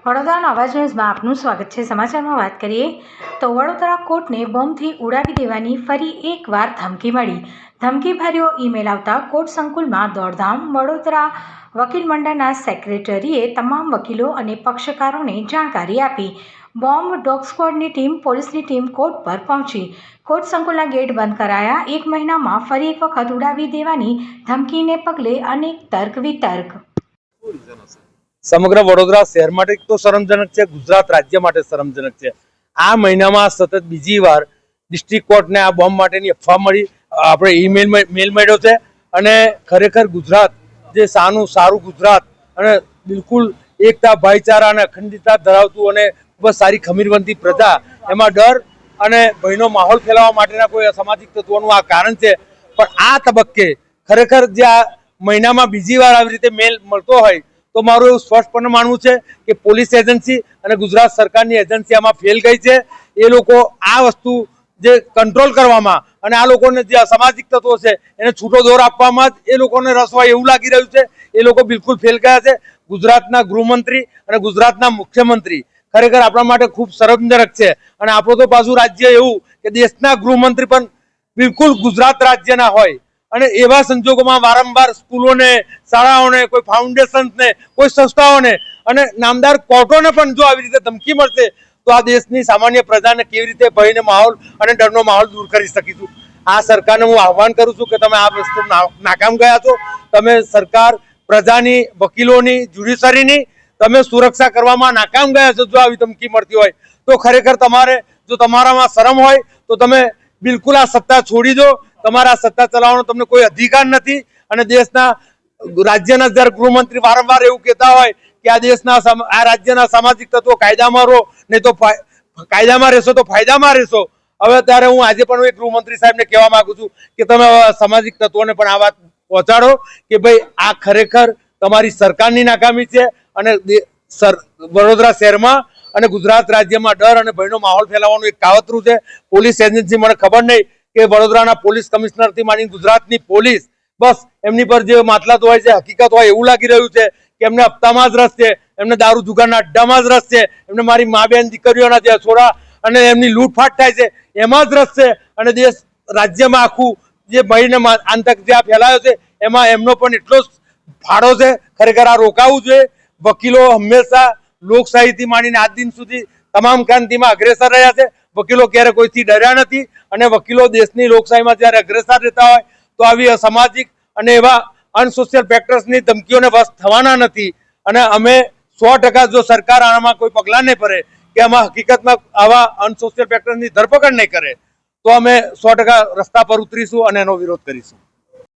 વડોદરાના અવાજ ન્યૂઝમાં આપનું સ્વાગત છે। સમાચારમાં વાત કરીએ તો વડોદરા કોર્ટને બોમ્બથી ઉડાવી દેવાની ફરી એકવાર ધમકી મળી। ધમકીભર્યો ઈમેલ આવતા કોર્ટ સંકુલમાં દોડધામ। વડોદરા વકીલ મંડળના સેક્રેટરીએ તમામ વકીલો અને પક્ષકારોને જાણકારી આપી। બોમ્બ ડોગ સ્ક્વોડની ટીમ, પોલીસની ટીમ કોર્ટ પર પહોંચી। કોર્ટ સંકુલના ગેટ બંધ કરાયા। 1 મહિનામાં ફરી એક વખત ઉડાવી દેવાની ધમકીને પગલે અનેક તર્ક વિતર્ક। સમગ્ર વડોદરા શહેર માટે તો શરમજનક છે, ગુજરાત રાજ્ય માટે શરમજનક છે। આ મહિનામાં સતત બીજી વાર ડિસ્ટ્રિક્ટ કોર્ટને આ બોમ્બ માટેની અફવા મળી, આપણે મેલ મળ્યો છે અને ખરેખર ગુજરાત જે સારું ગુજરાત અને બિલકુલ એકતા, ભાઈચારા અને અખંડિતતા ધરાવતું અને ખૂબ જ સારી ખમીરવંતી પ્રજા, એમાં ડર અને ભયનો માહોલ ફેલાવવા માટેના કોઈ અસામાજિક તત્વોનું આ કારણ છે। પણ આ તબક્કે ખરેખર જે આ મહિનામાં બીજી વાર આવી રીતે મેલ મળતો હોય તો મારું એવું સ્પષ્ટપણે માનવું છે કે પોલીસ એજન્સી અને ગુજરાત સરકારની એજન્સી આમાં ફેલ ગઈ છે। એ લોકો આ વસ્તુ જે કંટ્રોલ કરવામાં અને આ લોકોને જે અસામાજિક તત્વો છે એને છૂટો દોર આપવામાં જ એ લોકોને રસ હોય એવું લાગી રહ્યું છે। એ લોકો બિલકુલ ફેલ ગયા છે। ગુજરાતના ગૃહમંત્રી અને ગુજરાતના મુખ્યમંત્રી ખરેખર આપણા માટે ખૂબ શરમજનક છે અને આપણું તો પાછું રાજ્ય એવું કે દેશના ગૃહમંત્રી પણ બિલકુલ ગુજરાત રાજ્યના હોય અને એવા સંજોગોમાં વારંવાર સ્કૂલોને, શાળાઓને, કોઈ ફાઉન્ડેશનને, કોઈ સંસ્થાઓને અને નામદાર કોર્ટોને પણ જો આવી રીતે ધમકી મળશે તો આ દેશની સામાન્ય પ્રજાને કેવી રીતે ભયનો માહોલ અને ડરનો માહોલ દૂર કરી શકીશું। આ સરકારને હું આહ્વાન કરું છું કે તમે આ વસ્તુ નાકામ ગયા છો। તમે સરકાર પ્રજાની, વકીલોની, જ્યુડિશરીની તમે સુરક્ષા કરવામાં નાકામ ગયા છો। જો આવી ધમકી મળતી હોય તો ખરેખર તમારે, જો તમારામાં શરમ હોય તો તમે બિલકુલ આ સત્તા છોડી દો। તમારા સત્તા ચલાવવાનો તમને કોઈ અધિકાર નથી અને દેશના રાજ્યના જ્યારે ગૃહમંત્રી વારંવાર એવું કહેતા હોય કે આ દેશના આ રાજ્યના સામાજિક તત્વો કાયદામાં રહો, નહીં તો કાયદામાં રહેશો તો ફાયદામાં રહેશો। હવે ત્યારે હું આજે પણ એક ગૃહમંત્રી સાહેબને કહેવા માંગુ છું કે તમે સામાજિક તત્વોને પણ આ વાત પહોંચાડો કે ભાઈ આ ખરેખર તમારી સરકારની નાકામી છે અને વડોદરા શહેરમાં અને ગુજરાત રાજ્યમાં ડર અને ભયનો માહોલ ફેલાવવાનું એક કાવતરું છે। પોલીસ એજન્સી, મને ખબર નહીં કે વડોદરાના પોલીસ કમિશનરથી માંડીને ગુજરાતની પોલીસ બસ એમની પર જે માતલાત હોય છે હકીકત હોય એવું લાગી રહ્યું છે કે એમને હપ્તામાં જ રસ છે, એમને દારૂ જુગારના અડ્ડામાં જ રસ છે, એમને મારી મા બેન દીકરીઓના જે છોડા અને એમની લૂંટફાટ થાય છે એમાં જ રસ છે અને દેશ રાજ્યમાં આખું જે ભયને આતંક જે આ ફેલાયો છે એમાં એમનો પણ એટલો જ ફાળો છે। ખરેખર આ રોકાવું જોઈએ। વકીલો હંમેશા લોકશાહીથી માંડીને આજ દિન સુધી તમામ ક્રાંતિમાં અગ્રેસર રહ્યા છે। વકીલો ક્યારે કોઈથી ડર્યા નથી અને વકીલો દેશની લોકશાહીમાં જ્યારે અગ્રેસર રહેતા હોય તો આવી અસામાજિક અને એવા અનસોશિયલ ફેક્ટર્સની ધમકીઓને વશ થવાના નથી અને અમે 100% જો સરકાર આમાં કોઈ પગલાં નહીં ભરે કે આમાં હકીકતમાં આવા અનસોશિયલ ફેક્ટર્સની ધરપકડ નહીં કરે તો અમે 100% રસ્તા પર ઉતરીશું અને એનો વિરોધ કરીશું।